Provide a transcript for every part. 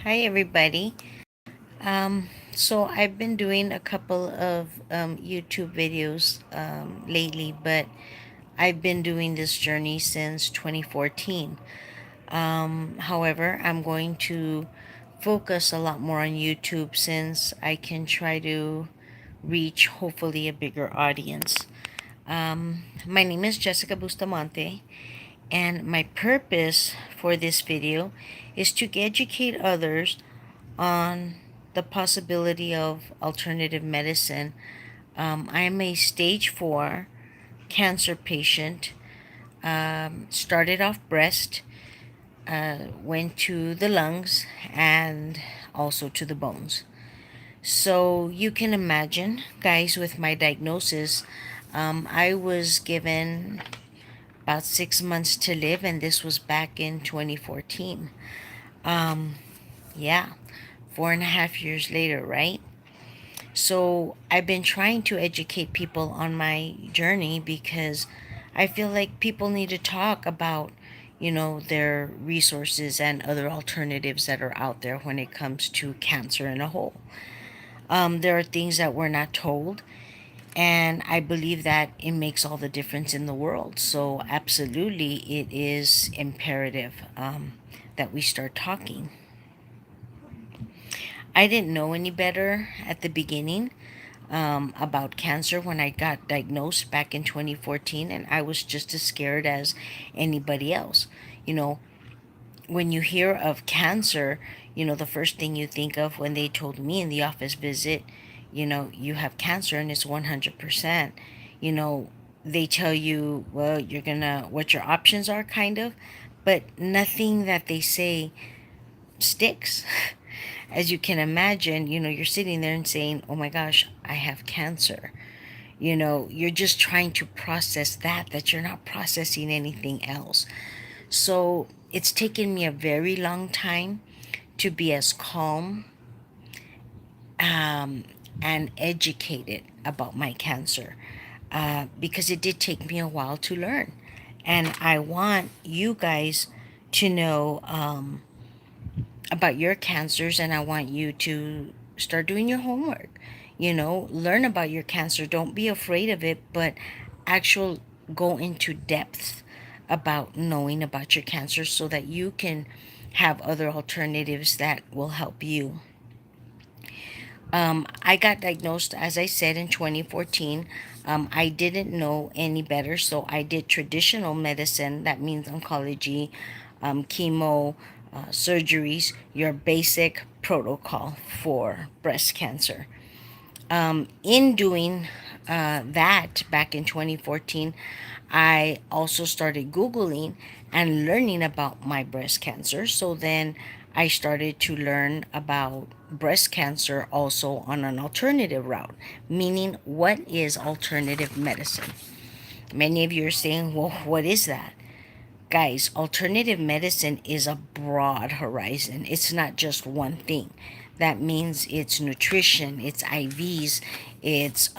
Hi, everybody. So I've been doing a couple of YouTube videos lately, but I've been doing this journey since 2014. However, I'm going to focus a lot more on YouTube since I can try to reach hopefully a bigger audience. My name is Jessica Bustamante, and my purpose for this video is to educate others on the possibility of alternative medicine. I am a stage 4 cancer patient. Started off breast, went to the lungs, and also to the bones. So you can imagine, guys, with my diagnosis, I was given about 6 months to live, and this was back in 2014. Yeah, 4.5 years later, right? So I've been trying to educate people on my journey because I feel like people need to talk about, their resources and other alternatives that are out there when it comes to cancer in a whole. There are things that we're not told, and I believe that it makes all the difference in the world. So, absolutely, it is imperative that we start talking. I didn't know any better at the beginning about cancer when I got diagnosed back in 2014, and I was just as scared as anybody else. You know, when you hear of cancer, the first thing you think of when they told me in the office visit, you have cancer and it's 100%. You know, they tell you, well, you're gonna, what your options are, kind of, but nothing that they say sticks. As you can imagine, you're sitting there and saying, oh my gosh, I have cancer. You're just trying to process that you're not processing anything else. So it's taken me a very long time to be as calm um, and educated about my cancer, because it did take me a while to learn. And I want you guys to know about your cancers, and I want you to start doing your homework. Learn about your cancer. Don't be afraid of it, but actual go into depth about knowing about your cancer so that you can have other alternatives that will help you. I got diagnosed, as I said, in 2014. I didn't know any better, so I did traditional medicine. That means oncology, chemo, surgeries, your basic protocol for breast cancer. In doing that back in 2014, I also started Googling and learning about my breast cancer. So then I started to learn about breast cancer also on an alternative route, meaning what is alternative medicine? Many of you are saying, well, what is that? Guys, alternative medicine is a broad horizon. It's not just one thing. That means it's nutrition, it's IVs, it's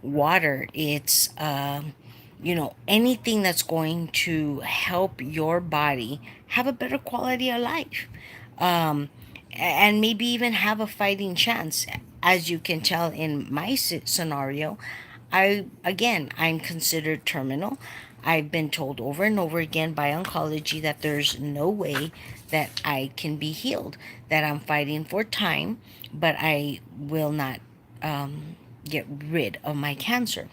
water, it's anything that's going to help your body have a better quality of life, um, and maybe even have a fighting chance. As you can tell in my scenario, I'm considered terminal. I've been told over and over again by oncology that there's no way that I can be healed, that I'm fighting for time, but I will not get rid of my cancer.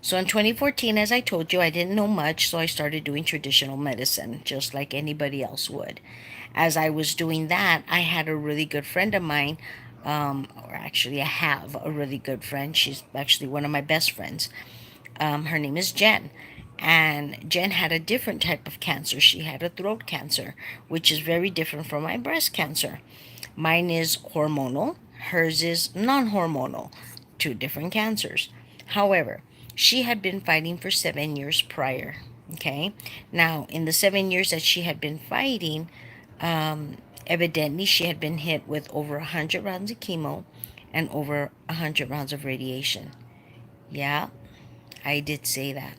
So in 2014, as I told you, I didn't know much, so I started doing traditional medicine just like anybody else would. As I was doing that, I had a really good friend of mine, or actually, I have a really good friend. She's actually one of my best friends. Her name is Jen. And Jen had a different type of cancer. She had a throat cancer, which is very different from my breast cancer. Mine is hormonal, hers is non hormonal, two different cancers. However, she had been fighting for 7 years prior. Okay. Now, in the 7 years that she had been fighting, evidently she had been hit with over 100 rounds of chemo and over 100 rounds of radiation. Yeah, I did say that.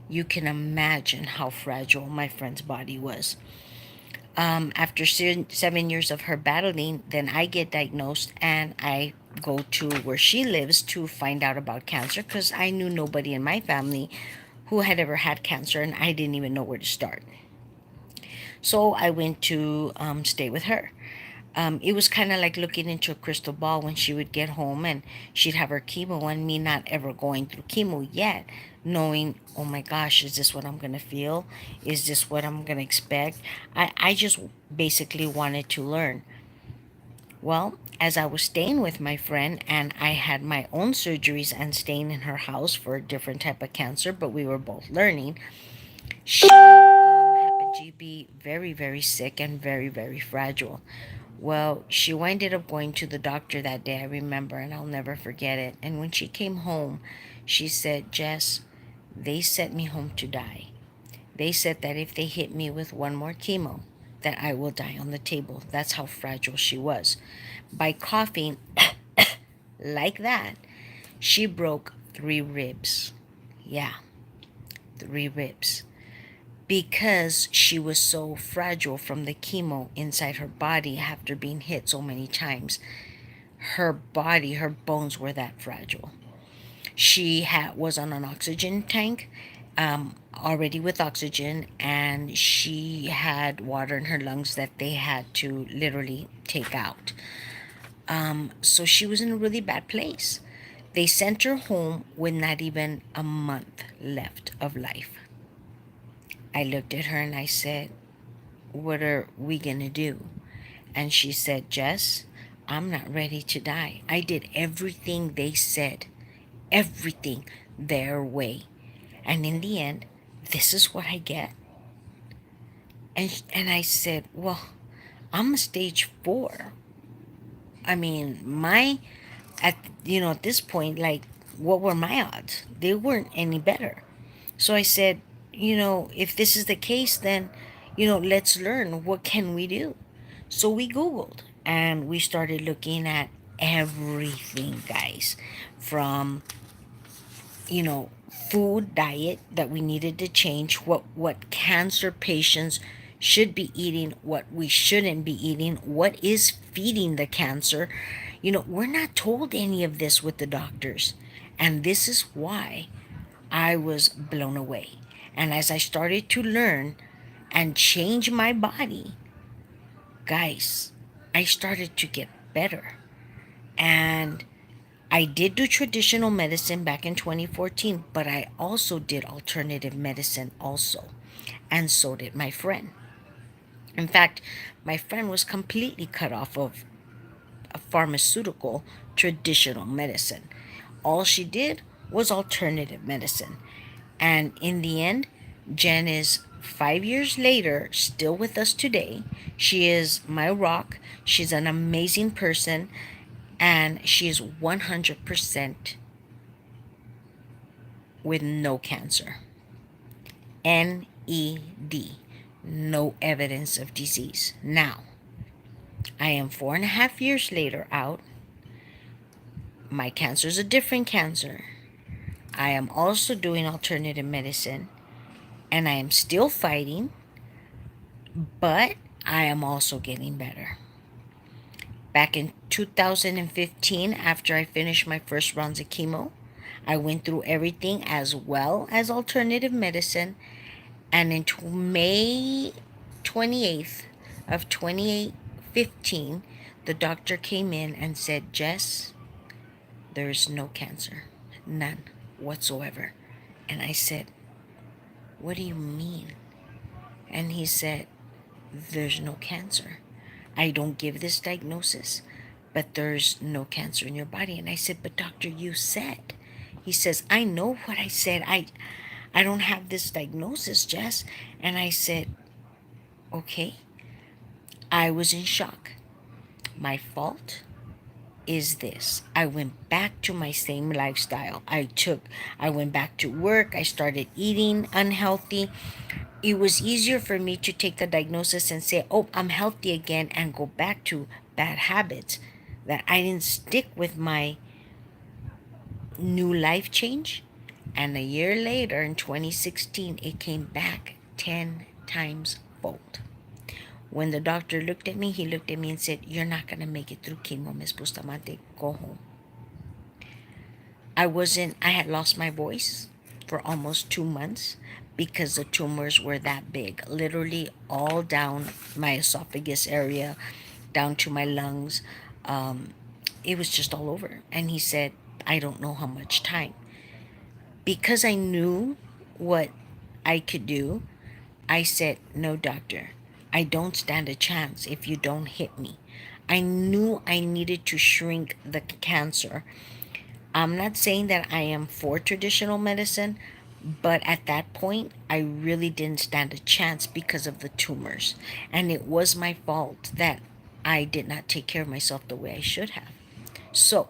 You can imagine how fragile my friend's body was. After 7 years of her battling, then I get diagnosed and I go to where she lives to find out about cancer because I knew nobody in my family who had ever had cancer and I didn't even know where to start. So I went to stay with her. It was kind of like looking into a crystal ball when she would get home and she'd have her chemo and me not ever going through chemo yet, knowing, oh my gosh, is this what I'm going to feel? Is this what I'm going to expect? I just basically wanted to learn. Well, as I was staying with my friend and I had my own surgeries and staying in her house for a different type of cancer, but we were both learning, she happened to be very, very sick and very, very fragile. Well, she winded up going to the doctor that day, I remember, and I'll never forget it. And when she came home, she said, Jess, they sent me home to die. They said that if they hit me with one more chemo, that I will die on the table. That's how fragile she was. By coughing like that, she broke 3 ribs. Yeah, 3 ribs. Because she was so fragile from the chemo inside her body after being hit so many times. Her body, her bones were that fragile. She was on an oxygen tank, already with oxygen, and she had water in her lungs that they had to literally take out. So she was in a really bad place. They sent her home with not even a month left of life. I looked at her and I said, what are we going to do? And she said, Jess, I'm not ready to die. I did everything they said, everything their way. And in the end, this is what I get. And I said, well, I'm a stage 4. I mean, at this point, like, what were my odds? They weren't any better. So I said, if this is the case, then, let's learn what can we do. So we Googled and we started looking at everything, guys, from, you know, food diet that we needed to change, what cancer patients should be eating, what we shouldn't be eating, what is feeding the cancer. We're not told any of this with the doctors. And this is why I was blown away. And as I started to learn and change my body, guys, I started to get better. And I did do traditional medicine back in 2014, but I also did alternative medicine also. And so did my friend. In fact, my friend was completely cut off of a pharmaceutical traditional medicine. All she did was alternative medicine. And in the end, Jen is 5 years later still with us today. She is my rock. She's an amazing person. And she is 100% with no cancer. NED. No evidence of disease. Now, I am 4.5 years later out. My cancer is a different cancer. I am also doing alternative medicine and I am still fighting, but I am also getting better. Back in 2015, after I finished my first rounds of chemo, I went through everything as well as alternative medicine. And in May 28th of 2015, the doctor came in and said, Jess, there's no cancer. None whatsoever. And I said, what do you mean? And he said, there's no cancer. I don't give this diagnosis, but there's no cancer in your body. And I said, but doctor, you said. He says, I know what I said. I don't have this diagnosis, Jess. And I said, okay. I was in shock. My fault is this. I went back to my same lifestyle. I went back to work. I started eating unhealthy. It was easier for me to take the diagnosis and say, oh, I'm healthy again, and go back to bad habits, that I didn't stick with my new life change. And a year later, in 2016, it came back 10 times fold. When the doctor looked at me, he looked at me and said, "You're not going to make it through chemo, Miss Bustamante. Go home." I had lost my voice for almost 2 months because the tumors were that big, literally all down my esophagus area, down to my lungs. Um, it was just all over. And he said, "I don't know how much time." Because I knew what I could do, I said, "No, doctor, I don't stand a chance if you don't hit me." I knew I needed to shrink the cancer. I'm not saying that I am for traditional medicine, but at that point, I really didn't stand a chance because of the tumors. And it was my fault that I did not take care of myself the way I should have. So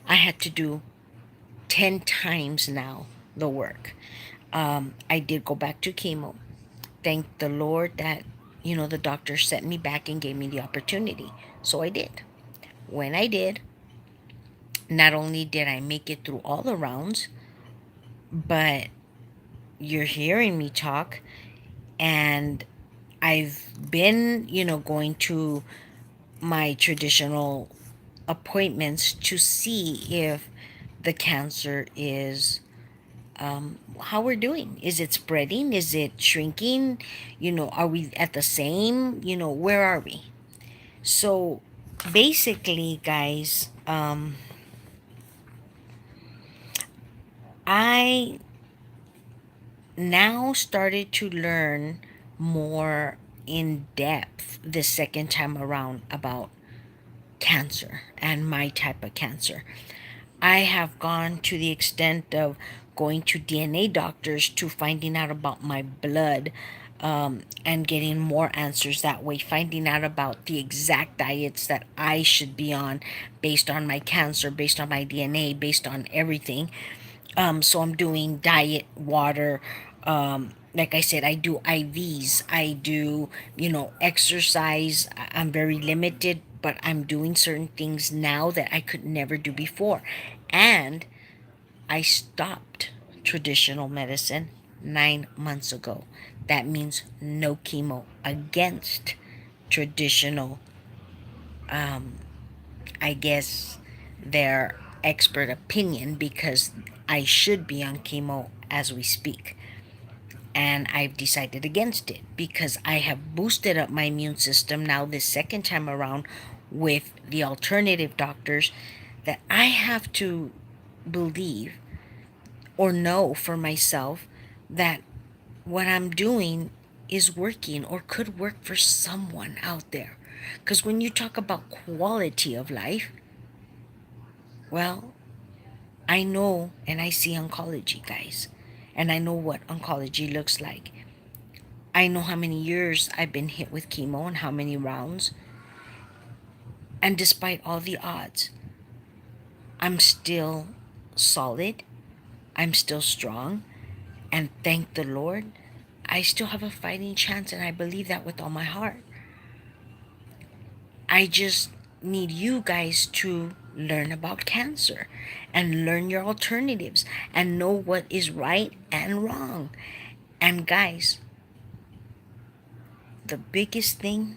I had to do 10 times now the work. I did go back to chemo. Thank the Lord that, the doctor sent me back and gave me the opportunity. So I did. When I did, not only did I make it through all the rounds, but you're hearing me talk, and I've been, going to my traditional appointments to see if the cancer is, how we're doing. Is it spreading? Is it shrinking? Are we at the same? Where are we? So basically, guys, I now started to learn more in depth the second time around about cancer and my type of cancer. I have gone to the extent of going to DNA doctors to finding out about my blood, and getting more answers that way, finding out about the exact diets that I should be on based on my cancer, based on my DNA, based on everything. So I'm doing diet, water. Like I said, I do IVs. I do, exercise. I'm very limited, but I'm doing certain things now that I could never do before. And I stopped traditional medicine 9 months ago. That means no chemo, against traditional, I guess, their expert opinion, because I should be on chemo as we speak. And I've decided against it because I have boosted up my immune system now this second time around with the alternative doctors, that I have to believe or know for myself that what I'm doing is working or could work for someone out there. Because when you talk about quality of life, well, I know and I see oncology, guys, and I know what oncology looks like. I know how many years I've been hit with chemo and how many rounds. And despite all the odds, I'm still solid. I'm still strong. And thank the Lord, I still have a fighting chance. And I believe that with all my heart. I just need you guys to learn about cancer and learn your alternatives and know what is right and wrong. And guys, the biggest thing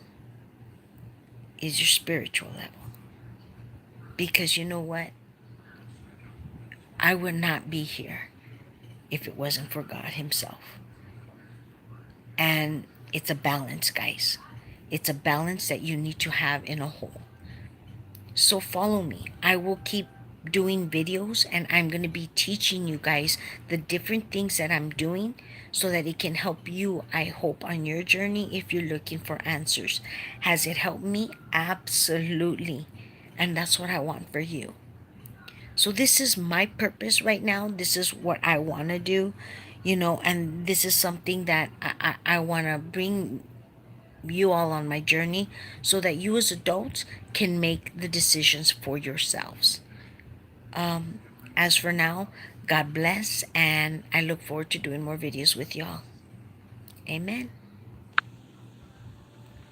is your spiritual level. Because you know what? I would not be here if it wasn't for God Himself. And it's a balance, guys. It's a balance that you need to have in a whole. So follow me. I will keep doing videos, and I'm going to be teaching you guys the different things that I'm doing so that it can help you, I hope, on your journey if you're looking for answers. Has it helped me? Absolutely. And that's what I want for you. So this is my purpose right now. This is what I want to do, and this is something that I want to bring you all on my journey so that you as adults can make the decisions for yourselves. As for now, God bless, and I look forward to doing more videos with y'all. Amen.